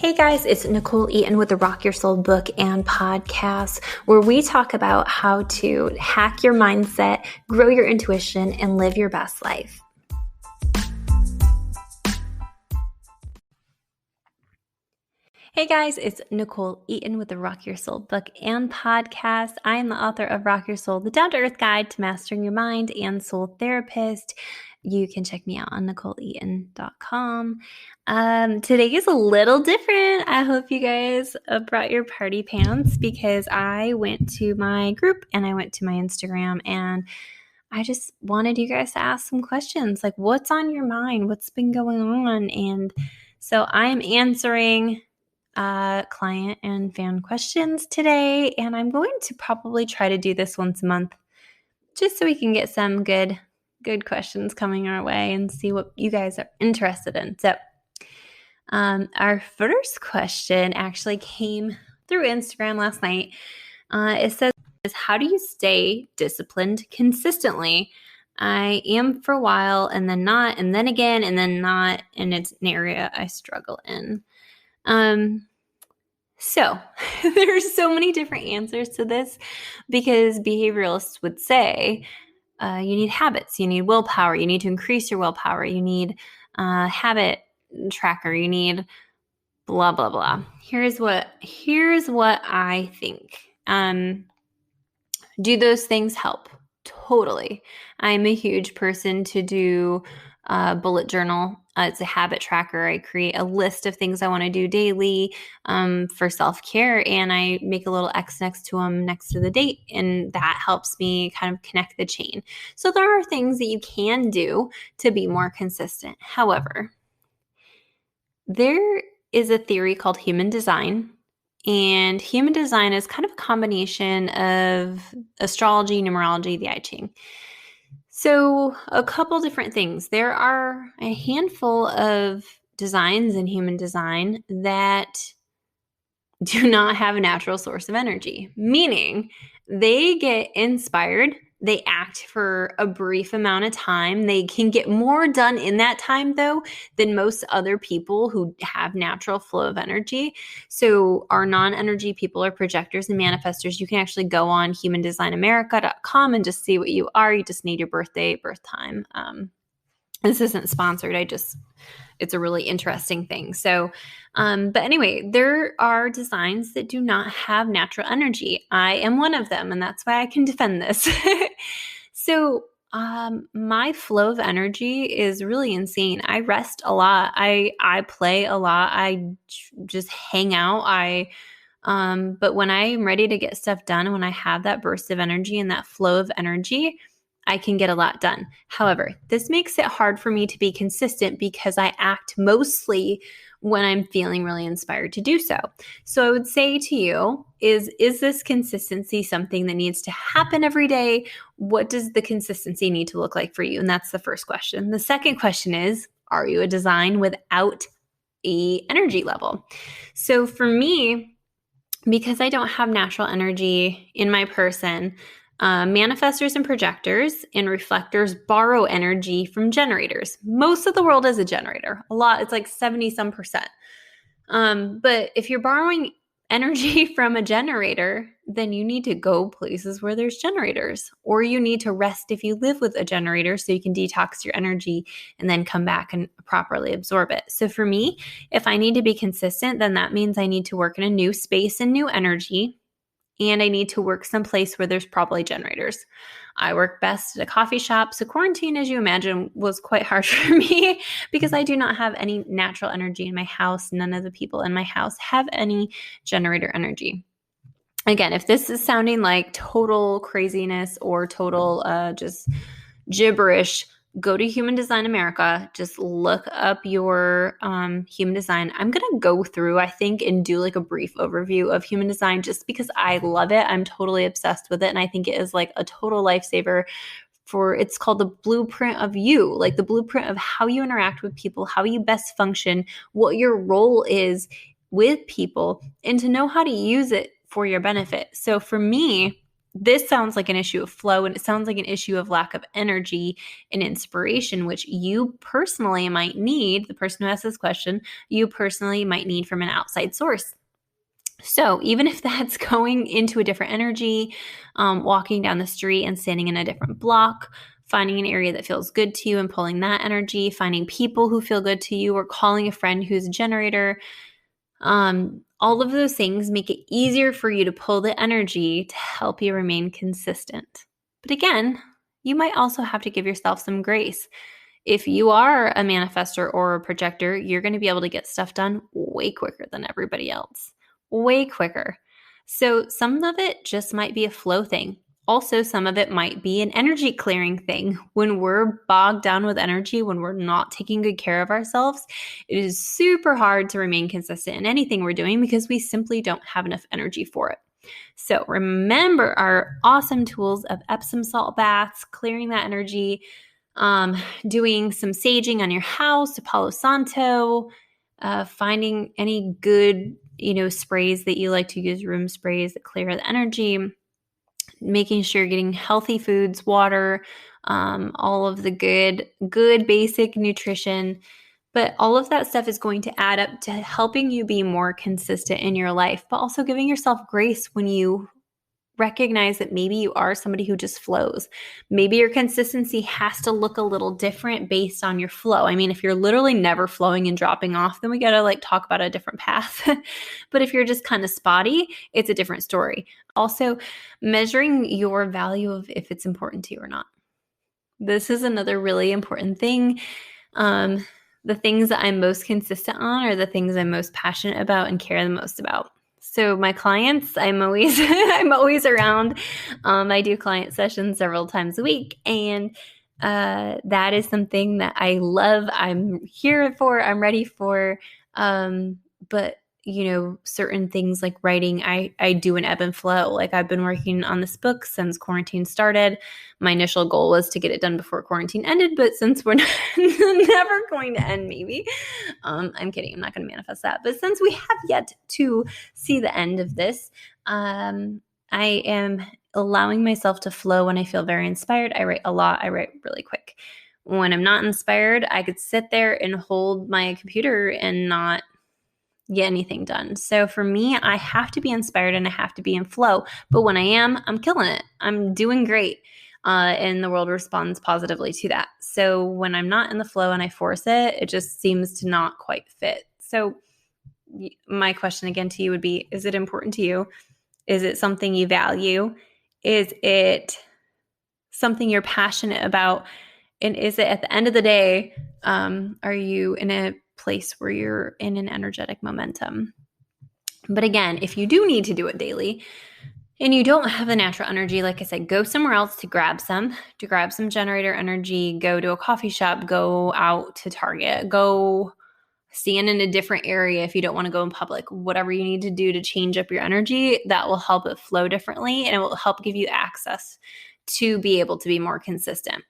Hey guys, it's Nichole Eaton with the Rock Your Soul book and podcast, where we talk about how to hack your mindset, grow your intuition, and live your best life. Hey guys, it's Nichole Eaton with the Rock Your Soul book and podcast. I am the author of Rock Your Soul, the down-to-earth guide to mastering your mind and soul therapist. You can check me out on NicholeEaton.com. Today is a little different. I hope you guys brought your party pants because I went to my group and I went to my Instagram and I just wanted you guys to ask some questions like what's on your mind? What's been going on? And so I am answering client and fan questions today, and I'm going to probably try to do this once a month just so we can get some good questions coming our way and see what you guys are interested in. So our first question actually came through Instagram last night. It says, how do you stay disciplined consistently? I am for a while and then not, and then again, and then not, and it's an area I struggle in. So there's so many different answers to this because behavioralists would say you need habits, you need willpower, you need to increase your willpower, you need habit tracker, you need blah, blah, blah. Here's what I think. Do those things help? Totally. I'm a huge person to do bullet journal. It's a habit tracker. I create a list of things I want to do daily for self-care, and I make a little X next to them next to the date, and that helps me kind of connect the chain. So there are things that you can do to be more consistent. However, there is a theory called human design, and human design is kind of a combination of astrology, numerology, the I Ching. So a couple different things. There are a handful of designs in human design that do not have a natural source of energy, meaning they get inspired, they act for a brief amount of time. They can get more done in that time, though, than most other people who have natural flow of energy. So our non-energy people are projectors and manifestors. You can actually go on humandesignamerica.com and just see what you are. You just need your birthday, birth time. This isn't sponsored. It's a really interesting thing. So, but anyway, there are designs that do not have natural energy. I am one of them, and that's why I can defend this. So, my flow of energy is really insane. I rest a lot. I play a lot. I just hang out. But when I'm ready to get stuff done, when I have that burst of energy and that flow of energy, I can get a lot done. However, this makes it hard for me to be consistent because I act mostly when I'm feeling really inspired to do so. So I would say to you, is this consistency something that needs to happen every day? What does the consistency need to look like for you? And that's the first question. The second question is, are you a design without an energy level? So for me, because I don't have natural energy in my person, manifestors and projectors and reflectors borrow energy from generators. Most of the world is a generator. A lot, it's like 70-some%. But if you're borrowing energy from a generator, then you need to go places where there's generators, or you need to rest if you live with a generator so you can detox your energy and then come back and properly absorb it. So for me, if I need to be consistent, then that means I need to work in a new space and new energy. And I need to work someplace where there's probably generators. I work best at a coffee shop. So quarantine, as you imagine, was quite harsh for me because I do not have any natural energy in my house. None of the people in my house have any generator energy. Again, if this is sounding like total craziness or total just gibberish, go to Human Design America. Just look up your human design. I'm going to go through, I think, and do like a brief overview of human design just because I love it. I'm totally obsessed with it. And I think it is like a total lifesaver it's called the blueprint of you, like the blueprint of how you interact with people, how you best function, what your role is with people, and to know how to use it for your benefit. So for me, this sounds like an issue of flow, and it sounds like an issue of lack of energy and inspiration, which you personally might need, the person who asked this question, you personally might need from an outside source. So even if that's going into a different energy, walking down the street and standing in a different block, finding an area that feels good to you and pulling that energy, finding people who feel good to you, or calling a friend who's a generator, all of those things make it easier for you to pull the energy to help you remain consistent. But again, you might also have to give yourself some grace. If you are a manifestor or a projector, you're going to be able to get stuff done way quicker than everybody else. Way quicker. So some of it just might be a flow thing. Also, some of it might be an energy clearing thing. When we're bogged down with energy, when we're not taking good care of ourselves, it is super hard to remain consistent in anything we're doing because we simply don't have enough energy for it. So remember our awesome tools of Epsom salt baths, clearing that energy, doing some saging on your house, Palo Santo, finding any good, sprays that you like to use, room sprays that clear the energy, making sure you're getting healthy foods, water, all of the good basic nutrition. But all of that stuff is going to add up to helping you be more consistent in your life, but also giving yourself grace when you recognize that maybe you are somebody who just flows. Maybe your consistency has to look a little different based on your flow. I mean, if you're literally never flowing and dropping off, then we got to talk about a different path. But if you're just kind of spotty, it's a different story. Also, measuring your value of if it's important to you or not. This is another really important thing. The things that I'm most consistent on are the things I'm most passionate about and care the most about. So my clients, I'm always around. I do client sessions several times a week, and that is something that I love. I'm here for. I'm ready for. But certain things like writing, I do an ebb and flow. Like I've been working on this book since quarantine started. My initial goal was to get it done before quarantine ended, but since we're never going to end, maybe. I'm kidding. I'm not going to manifest that. But since we have yet to see the end of this, I am allowing myself to flow when I feel very inspired. I write a lot. I write really quick. When I'm not inspired, I could sit there and hold my computer and not get anything done. So for me, I have to be inspired and I have to be in flow. But when I am, I'm killing it. I'm doing great. And the world responds positively to that. So when I'm not in the flow and I force it, it just seems to not quite fit. So my question again to you would be, is it important to you? Is it something you value? Is it something you're passionate about? And is it at the end of the day, are you in a place where you're in an energetic momentum? But again, if you do need to do it daily and you don't have the natural energy, like I said, go somewhere else to grab some generator energy, go to a coffee shop, go out to Target, go stand in a different area if you don't want to go in public. Whatever you need to do to change up your energy, that will help it flow differently, and it will help give you access to be able to be more consistent.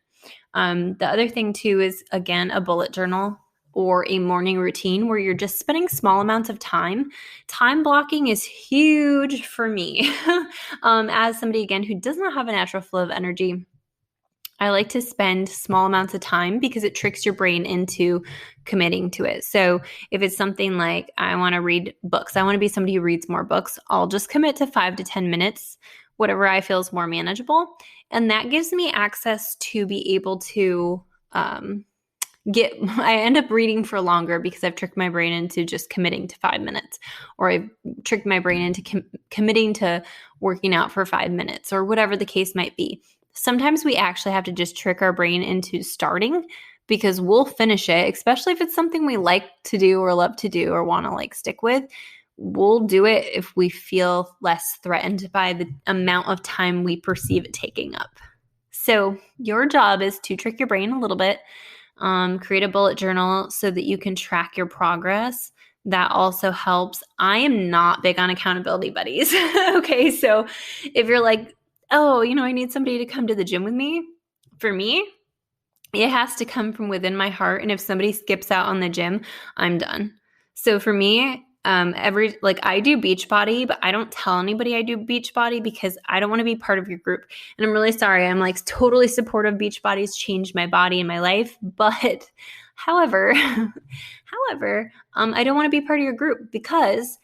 The other thing too is, again, a bullet journal or a morning routine where you're just spending small amounts of time. Time blocking is huge for me. As somebody, again, who does not have a natural flow of energy, I like to spend small amounts of time because it tricks your brain into committing to it. So if it's something like, I want to read books, I want to be somebody who reads more books, I'll just commit to 5 to 10 minutes, whatever I feel is more manageable. And that gives me access to be able to I end up reading for longer because I've tricked my brain into just committing to 5 minutes, or I've tricked my brain into committing to working out for 5 minutes, or whatever the case might be. Sometimes we actually have to just trick our brain into starting because we'll finish it, especially if it's something we like to do or love to do or want to stick with. We'll do it if we feel less threatened by the amount of time we perceive it taking up. So your job is to trick your brain a little bit, create a bullet journal so that you can track your progress. That also helps. I am not big on accountability buddies. Okay, so if you're like, oh, I need somebody to come to the gym with me, for me, it has to come from within my heart. And if somebody skips out on the gym, I'm done. So for me, I do Beachbody, but I don't tell anybody I do Beachbody because I don't want to be part of your group. And I'm really sorry. I'm like totally supportive. Beachbody's changed my body and my life. But however, I don't want to be part of your group because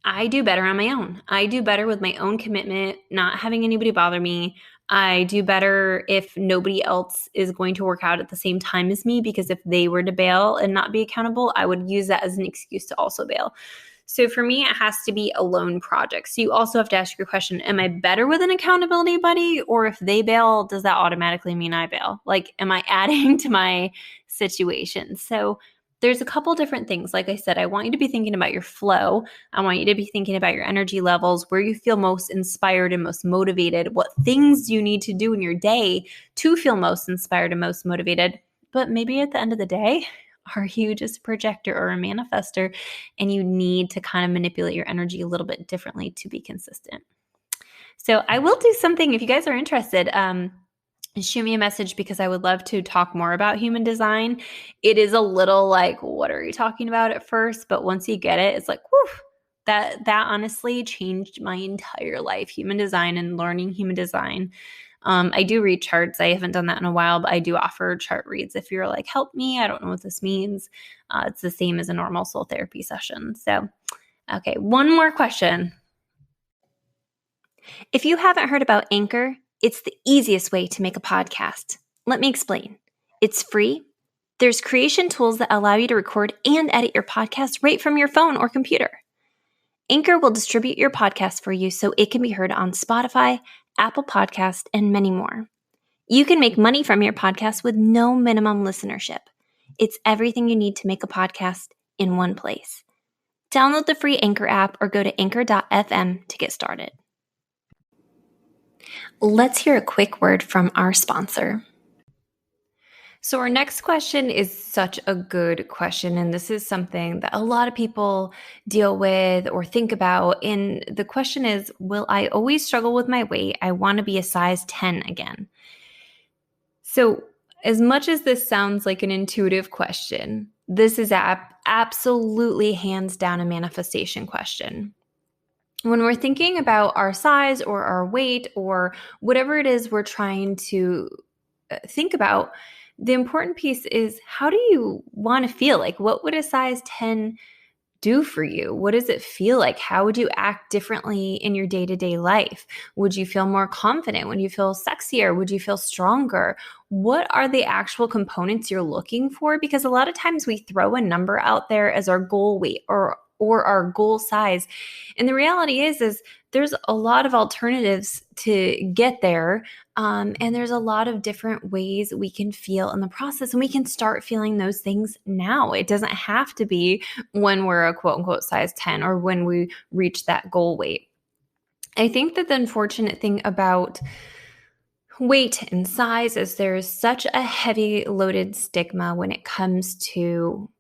I do better on my own. I do better with my own commitment, not having anybody bother me. I do better if nobody else is going to work out at the same time as me, because if they were to bail and not be accountable, I would use that as an excuse to also bail. So for me, it has to be a lone project. So you also have to ask your question, am I better with an accountability buddy? Or if they bail, does that automatically mean I bail? Like, am I adding to my situation? So there's a couple different things. Like I said, I want you to be thinking about your flow. I want you to be thinking about your energy levels, where you feel most inspired and most motivated, what things you need to do in your day to feel most inspired and most motivated. But maybe at the end of the day, are you just a projector or a manifester, and you need to kind of manipulate your energy a little bit differently to be consistent? So I will do something if you guys are interested. Shoot me a message because I would love to talk more about human design. It is a little like, what are you talking about at first? But once you get it, it's like, whew, that honestly changed my entire life. Human design and learning human design. I do read charts. I haven't done that in a while, but I do offer chart reads. If you're like, help me, I don't know what this means. It's the same as a normal soul therapy session. So, okay, one more question. If you haven't heard about Anchor, it's the easiest way to make a podcast. Let me explain. It's free. There's creation tools that allow you to record and edit your podcast right from your phone or computer. Anchor will distribute your podcast for you so it can be heard on Spotify, Apple Podcast, and many more. You can make money from your podcast with no minimum listenership. It's everything you need to make a podcast in one place. Download the free Anchor app or go to anchor.fm to get started. Let's hear a quick word from our sponsor. So our next question is such a good question, and this is something that a lot of people deal with or think about. And the question is, will I always struggle with my weight? I want to be a size 10 again. So as much as this sounds like an intuitive question, this is absolutely hands down a manifestation question. When we're thinking about our size or our weight or whatever it is we're trying to think about, the important piece is, how do you want to feel? Like, what would a size 10 do for you? What does it feel like? How would you act differently in your day-to-day life? Would you feel more confident? Would you feel sexier? Would you feel stronger? What are the actual components you're looking for? Because a lot of times we throw a number out there as our goal weight or our goal size. And the reality is there's a lot of alternatives to get there. And there's a lot of different ways we can feel in the process, and we can start feeling those things now. It doesn't have to be when we're a quote unquote size 10 or when we reach that goal weight. I think that the unfortunate thing about weight and size is there's such a heavy loaded stigma when it comes to,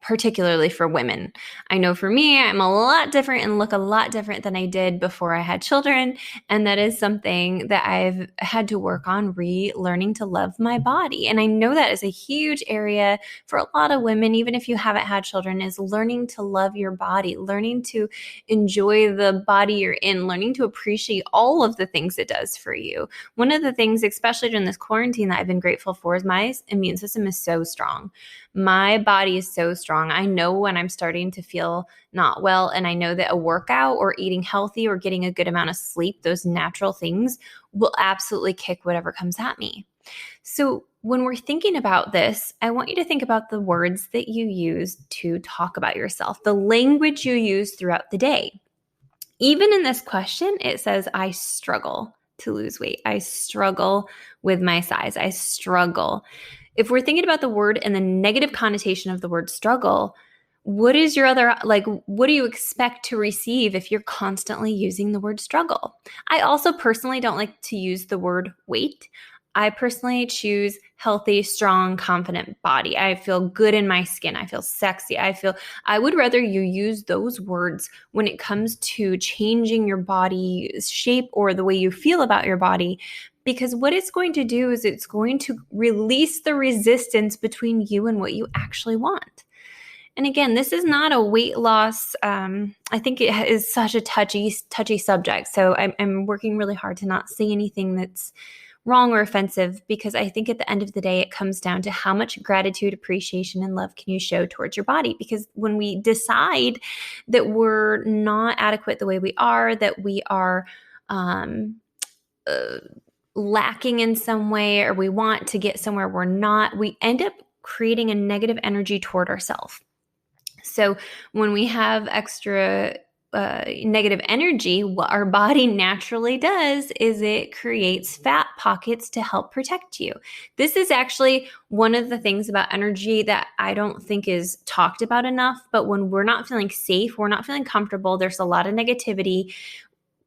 particularly for women. I know for me, I'm a lot different and look a lot different than I did before I had children. And that is something that I've had to work on, relearning to love my body. And I know that is a huge area for a lot of women, even if you haven't had children, is learning to love your body, learning to enjoy the body you're in, learning to appreciate all of the things it does for you. One of the things, especially during this quarantine, that I've been grateful for is my immune system is so strong. My body is so strong. I know when I'm starting to feel not well, and I know that a workout or eating healthy or getting a good amount of sleep, those natural things, will absolutely kick whatever comes at me. So when we're thinking about this, I want you to think about the words that you use to talk about yourself, the language you use throughout the day. Even in this question, it says, I struggle to lose weight. I struggle with my size. I struggle. If we're thinking about the word and the negative connotation of the word struggle, what is your other, what do you expect to receive if you're constantly using the word struggle? I also personally don't like to use the word weight. I personally choose healthy, strong, confident body. I feel good in my skin. I feel sexy. I would rather you use those words when it comes to changing your body shape or the way you feel about your body, because what it's going to do is it's going to release the resistance between you and what you actually want. And again, this is not a weight loss. I think it is such a touchy subject. So I'm working really hard to not say anything that's wrong or offensive, because I think at the end of the day, it comes down to how much gratitude, appreciation, and love can you show towards your body. Because when we decide that we're not adequate the way we are, that we are uh, lacking in some way, or we want to get somewhere we're not, we end up creating a negative energy toward ourselves. So when we have extra negative energy, what our body naturally does is it creates fat pockets to help protect you. This is actually one of the things about energy that I don't think is talked about enough. But when we're not feeling safe, we're not feeling comfortable, there's a lot of negativity.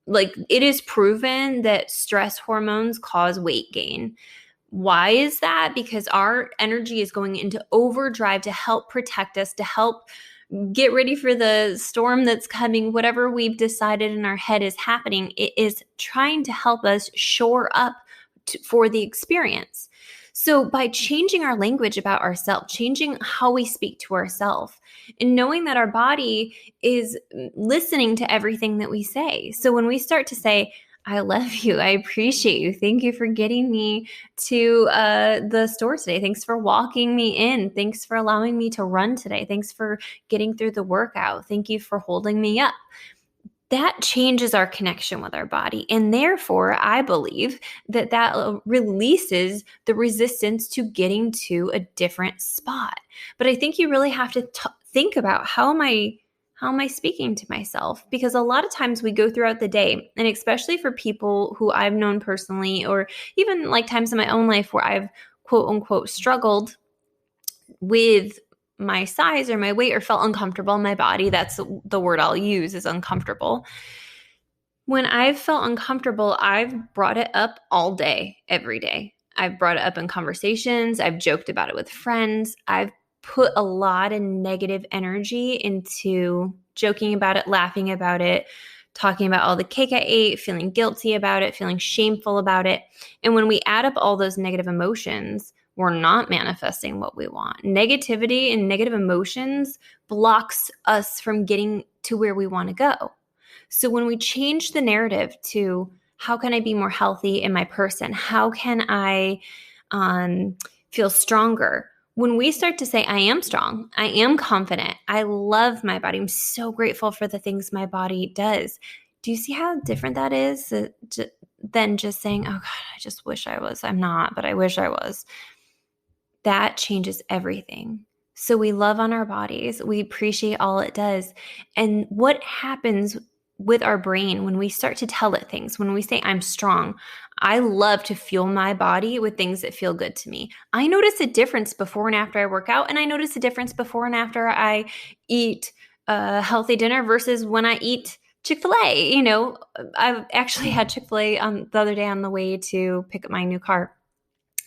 Like, it is proven that stress hormones cause weight gain. Why is that? Because our energy is going into overdrive to help protect us, to help get ready for the storm that's coming. Whatever we've decided in our head is happening, it is trying to help us shore up for the experience. So by changing our language about ourselves, changing how we speak to ourselves, and knowing that our body is listening to everything that we say. So when we start to say, I love you, I appreciate you, thank you for getting me to the store today, thanks for walking me in, thanks for allowing me to run today, thanks for getting through the workout, thank you for holding me up. That changes our connection with our body. And therefore, I believe that releases the resistance to getting to a different spot. But I think you really have to think about, how am I speaking to myself? Because a lot of times we go throughout the day, and especially for people who I've known personally, or even like times in my own life where I've quote unquote struggled with my size or my weight, or felt uncomfortable in my body. That's the word I'll use, is uncomfortable. When I've felt uncomfortable, I've brought it up all day, every day. I've brought it up in conversations. I've joked about it with friends. I've put a lot of negative energy into joking about it, laughing about it, talking about all the cake I ate, feeling guilty about it, feeling shameful about it. And when we add up all those negative emotions, we're not manifesting what we want. Negativity and negative emotions blocks us from getting to where we want to go. So when we change the narrative to, how can I be more healthy in my person? How can I feel stronger? When we start to say, I am strong, I am confident, I love my body, I'm so grateful for the things my body does. Do you see how different that is than just saying, oh God, I just wish I was. I'm not, but I wish I was. That changes everything. So we love on our bodies. We appreciate all it does. And what happens with our brain when we start to tell it things, when we say, I'm strong, I love to fuel my body with things that feel good to me. I notice a difference before and after I work out, and I notice a difference before and after I eat a healthy dinner versus when I eat Chick-fil-A. You know, I've actually had Chick-fil-A the other day on the way to pick up my new car.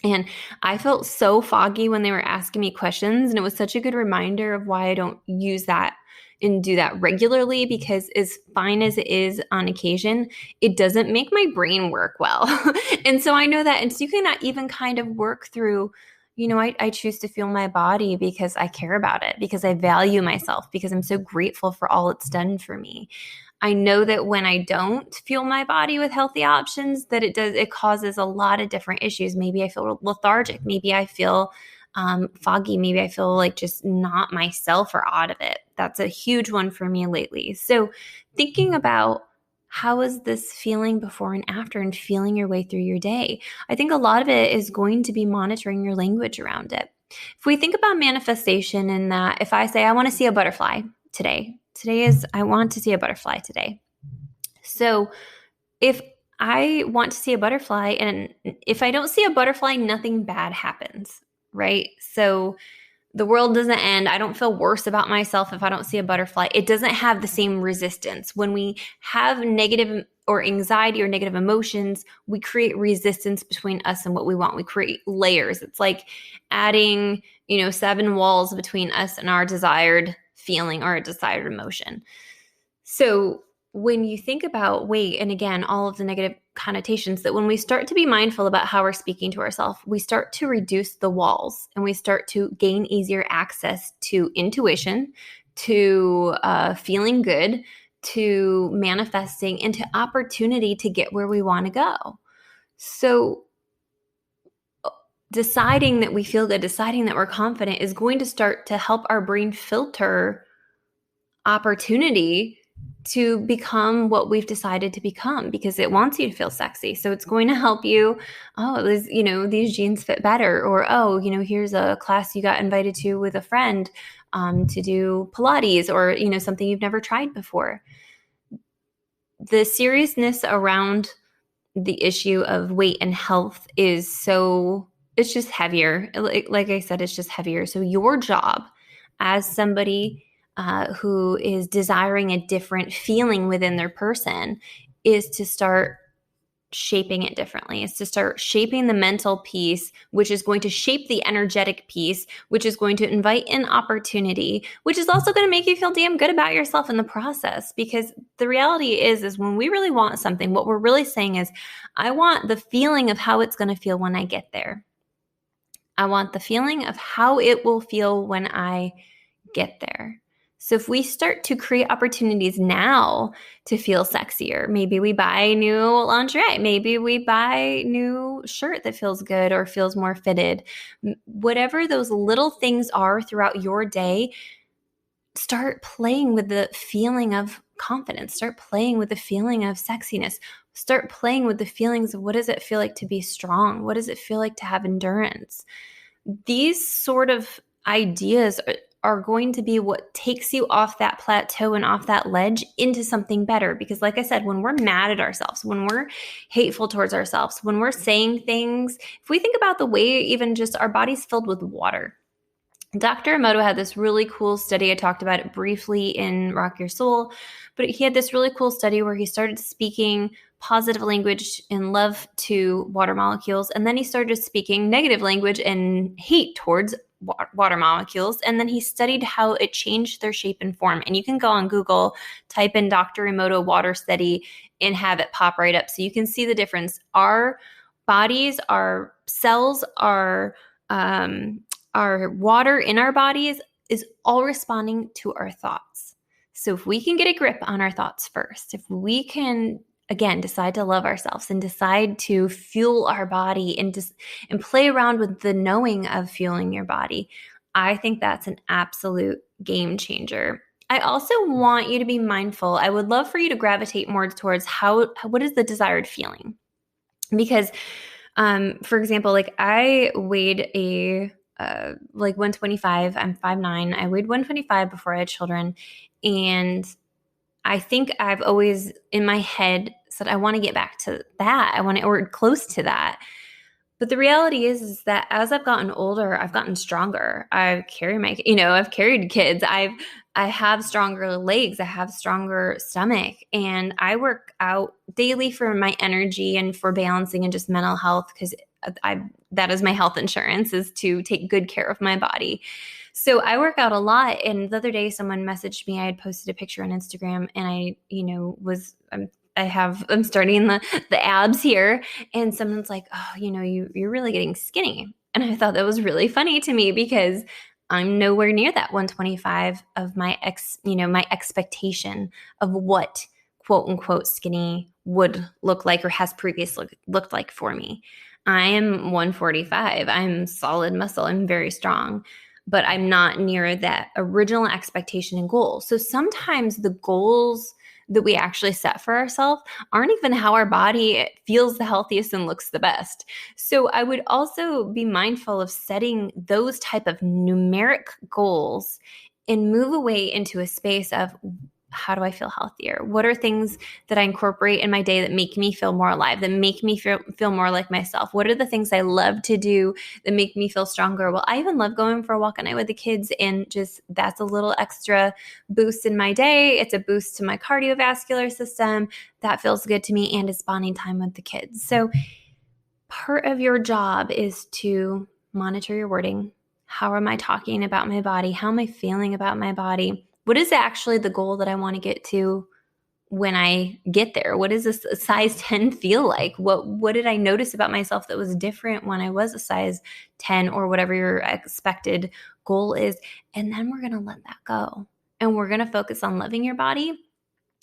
And I felt so foggy when they were asking me questions. And it was such a good reminder of why I don't use that and do that regularly, because as fine as it is on occasion, it doesn't make my brain work well. And so I know that. And so you cannot even kind of work through, you know, I choose to feel my body because I care about it, because I value myself, because I'm so grateful for all it's done for me. I know that when I don't fuel my body with healthy options, that it causes a lot of different issues. Maybe I feel lethargic. Maybe I feel foggy. Maybe I feel like just not myself or out of it. That's a huge one for me lately. So thinking about, how is this feeling before and after, and feeling your way through your day? I think a lot of it is going to be monitoring your language around it. If we think about manifestation in that, if I say, I want to see a butterfly today is, I want to see a butterfly today. So if I want to see a butterfly, and if I don't see a butterfly, nothing bad happens, right? So the world doesn't end. I don't feel worse about myself if I don't see a butterfly. It doesn't have the same resistance. When we have negative or anxiety or negative emotions, we create resistance between us and what we want. We create layers. It's like adding, 7 walls between us and our desired feeling or a desired emotion. So when you think about weight, and again, all of the negative connotations, that when we start to be mindful about how we're speaking to ourselves, we start to reduce the walls and we start to gain easier access to intuition, to feeling good, to manifesting, and to opportunity to get where we want to go. So deciding that we feel good, deciding that we're confident is going to start to help our brain filter opportunity to become what we've decided to become, because it wants you to feel sexy. So it's going to help you, oh, these jeans fit better, or, oh, here's a class you got invited to with a friend to do Pilates, or, something you've never tried before. The seriousness around the issue of weight and health it's just heavier. Like I said, it's just heavier. So your job as somebody who is desiring a different feeling within their person is to start shaping it differently. It's to start shaping the mental piece, which is going to shape the energetic piece, which is going to invite in opportunity, which is also going to make you feel damn good about yourself in the process. Because the reality is when we really want something, what we're really saying is, I want the feeling of how it's going to feel when I get there. I want the feeling of how it will feel when I get there. So if we start to create opportunities now to feel sexier, maybe we buy new lingerie, maybe we buy new shirt that feels good or feels more fitted. Whatever those little things are throughout your day, start playing with the feeling of confidence. Start playing with the feeling of sexiness. Start playing with the feelings of, what does it feel like to be strong? What does it feel like to have endurance? These sort of ideas are going to be what takes you off that plateau and off that ledge into something better. Because like I said, when we're mad at ourselves, when we're hateful towards ourselves, when we're saying things, if we think about the way even just our body's filled with water. Dr. Emoto had this really cool study. I talked about it briefly in Rock Your Soul, but he had this really cool study where he started speaking positive language and love to water molecules, and then he started speaking negative language and hate towards water molecules, and then he studied how it changed their shape and form. And you can go on Google, type in Dr. Emoto water study, and have it pop right up, so you can see the difference. Our bodies, our cells, our water in our bodies is all responding to our thoughts. So if we can get a grip on our thoughts first, if we can, again, decide to love ourselves and decide to fuel our body and play around with the knowing of fueling your body, I think that's an absolute game changer. I also want you to be mindful. I would love for you to gravitate more towards what is the desired feeling? Because, for example, like I weighed like 125. I'm 5'9". I weighed 125 before I had children. And I think I've always in my head said, I want to get back to that. I want to, or close to that. But the reality is that as I've gotten older, I've gotten stronger. I've carried kids. I have stronger legs. I have stronger stomach, and I work out daily for my energy and for balancing and just mental health, because that is my health insurance, is to take good care of my body. So I work out a lot. And the other day, someone messaged me. I had posted a picture on Instagram, and I'm starting the abs here, and someone's like, oh, you're really getting skinny. And I thought that was really funny to me, because I'm nowhere near that 125 of my expectation of what quote unquote skinny would look like or has previously looked like for me. I am 145. I'm solid muscle. I'm very strong, but I'm not near that original expectation and goal. So sometimes the goals that we actually set for ourselves aren't even how our body feels the healthiest and looks the best. So I would also be mindful of setting those type of numeric goals and move away into a space of, how do I feel healthier? What are things that I incorporate in my day that make me feel more alive, that make me feel more like myself? What are the things I love to do that make me feel stronger? Well, I even love going for a walk at night with the kids, and just that's a little extra boost in my day. It's a boost to my cardiovascular system. That feels good to me, and it's bonding time with the kids. So part of your job is to monitor your wording. How am I talking about my body? How am I feeling about my body? What is actually the goal that I want to get to when I get there? What does a size 10 feel like? What did I notice about myself that was different when I was a size 10 or whatever your expected goal is? And then we're going to let that go. And we're going to focus on loving your body.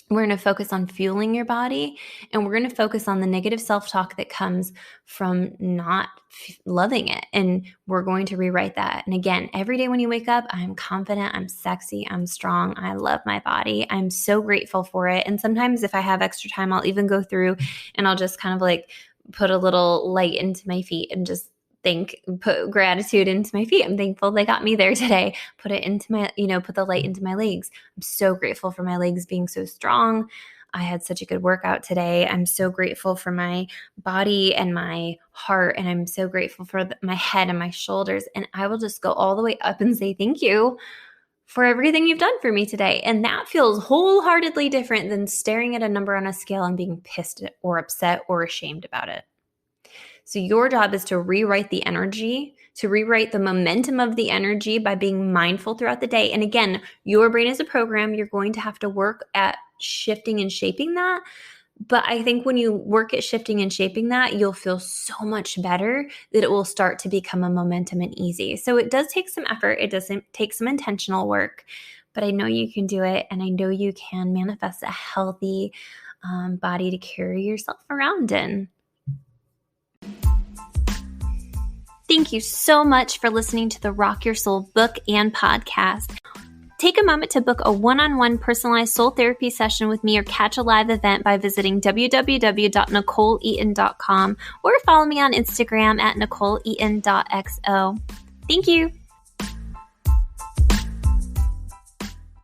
We're going to focus on fueling your body, and we're going to focus on the negative self-talk that comes from not loving it. And we're going to rewrite that. And again, every day when you wake up, I'm confident, I'm sexy, I'm strong, I love my body. I'm so grateful for it. And sometimes if I have extra time, I'll even go through and I'll just kind of like put a little light into my feet and just put gratitude into my feet. I'm thankful they got me there today. Put it into my, put the light into my legs. I'm so grateful for my legs being so strong. I had such a good workout today. I'm so grateful for my body and my heart. And I'm so grateful for my head and my shoulders. And I will just go all the way up and say thank you for everything you've done for me today. And that feels wholeheartedly different than staring at a number on a scale and being pissed or upset or ashamed about it. So your job is to rewrite the energy, to rewrite the momentum of the energy by being mindful throughout the day. And again, your brain is a program. You're going to have to work at shifting and shaping that. But I think when you work at shifting and shaping that, you'll feel so much better that it will start to become a momentum and easy. So it does take some effort. It doesn't take some intentional work, but I know you can do it. And I know you can manifest a healthy body to carry yourself around in. Thank you so much for listening to the Rock Your Soul book and podcast. Take a moment to book a one-on-one personalized soul therapy session with me or catch a live event by visiting www.nicholeeaton.com or follow me on Instagram at nicholeeaton.xo. Thank you.